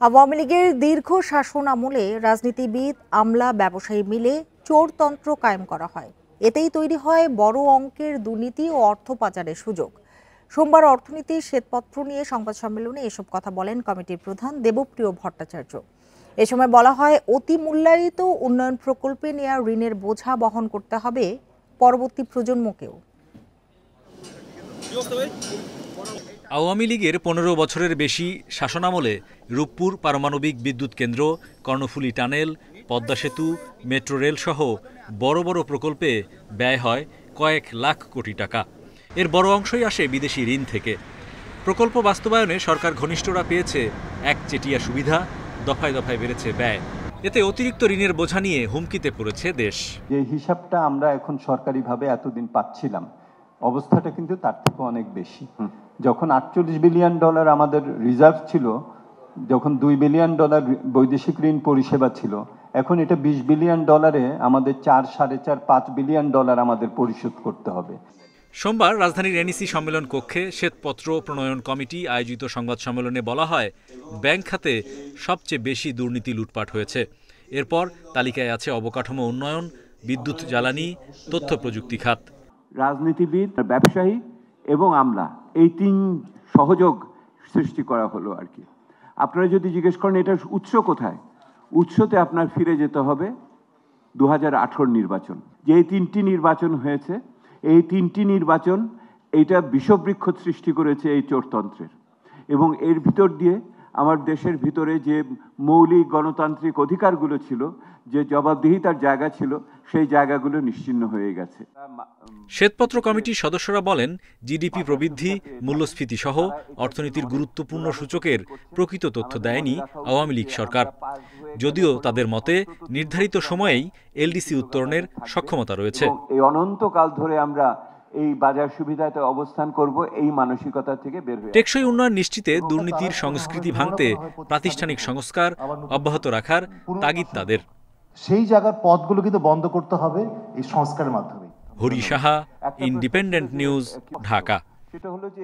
আওয়ামী লীগের দীর্ঘ শাসন আমলে রাজনীতিবিদ, আমলা, ব্যবসায়ী মিলে চোরতন্ত্র কায়েম করা হয়। এতেই তৈরি হয় বড় অঙ্কের দুর্নীতি ও অর্থ পাচারের সুযোগ। সোমবার অর্থনীতির শ্বেতপত্র নিয়ে সংবাদ সম্মেলনে এসব কথা বলেন কমিটির প্রধান দেবপ্রিয় ভট্টাচার্য। এ সময় বলা হয়, অতি মূল্যায়িত উন্নয়ন প্রকল্পে নেওয়া ঋণের বোঝা বহন করতে হবে পরবর্তী প্রজন্মকেও। আওয়ামী লীগের ১৫ বছরের বেশি শাসনামলে রূপপুর পারমাণবিক বিদ্যুৎ কেন্দ্র, কর্ণফুলী টানেল, পদ্মা সেতু, মেট্রো রেল সহ বড় বড় প্রকল্পে ব্যয় হয় কয়েক লাখ কোটি টাকা। এর বড় অংশই আসে বিদেশি ঋণ থেকে। প্রকল্প বাস্তবায়নে সরকার ঘনিষ্ঠরা পেয়েছে একচেটিয়া সুবিধা, দফায় দফায় বেড়েছে ব্যয়। এতে অতিরিক্ত ঋণের বোঝা নিয়ে হুমকিতে পড়েছে দেশ। যে হিসাবটা আমরা এখন সরকারিভাবে এতদিন পাচ্ছিলাম, অবস্থাটা কিন্তু তার থেকে অনেক বেশি। যখন $48 বিলিয়ন আমাদের রিজার্ভ ছিল, যখন $2 বিলিয়ন বৈদেশিক ঋণ পরিষেবা ছিল, এখন এটা $20 বিলিয়ন আমাদের 4-4.5 বিলিয়ন আমাদের পরিশোধ করতে হবে। সোমবার রাজধানীর এনইসি সম্মেলন কক্ষে শ্বেতপত্র প্রণয়ন কমিটি আয়োজিত সংবাদ সম্মেলনে বলা হয়, ব্যাংক খাতে সবচেয়ে বেশি দুর্নীতি লুটপাট হয়েছে। এরপর তালিকায় আছে অবকাঠামো উন্নয়ন, বিদ্যুৎ জ্বালানি, তথ্য প্রযুক্তি খাত। রাজনীতিবিদ, ব্যবসায়ী এবং আমলা, এই তিন সহযোগ সৃষ্টি করা হলো আর কি। আপনারা যদি জিজ্ঞেস করেন এটার উৎস কোথায়, উৎসতে আপনার ফিরে যেতে হবে 2018 নির্বাচন। যে তিনটি নির্বাচন হয়েছে, এই তিনটি নির্বাচন এইটা বিষবৃক্ষ সৃষ্টি করেছে এই চোরতন্ত্রের, এবং এর ভিতর দিয়ে আমার দেশের ভিতরে যে মৌলিক গণতান্ত্রিক অধিকারগুলো ছিল, যে জবাবদিহিতার জায়গা ছিল, সেই জায়গাগুলো নিশ্চিহ্ন হয়ে গেছে। শ্বেতপত্র কমিটির সদস্যরা বলেন, জিডিপি প্রবৃদ্ধি, মূল্যস্ফীতি সহ অর্থনীতির গুরুত্বপূর্ণ সূচকের প্রকৃত তথ্য দেয়নি আওয়ামী লীগ সরকার। যদিও তাদের মতে নির্ধারিত সময়েই এলডিসি উত্তরণের সক্ষমতা রয়েছে। এই অনন্তকাল ধরে আমরা এই বাজার সুবিধাতে অবস্থান করব, এই মানসিকতা থেকে বের হয়ে টেকসই উন্নয়ন নিশ্চিতে দুর্নীতির সংস্কৃতি ভাঙতে প্রাতিষ্ঠানিক সংস্কার অব্যাহত রাখার তাগিদ তাদের। সেই জায়গার পথগুলো কিন্তু বন্ধ করতে হবে এই সংস্কারের মাধ্যমে। Hari Saha, independent news, Dhaka. সেটা হলো যে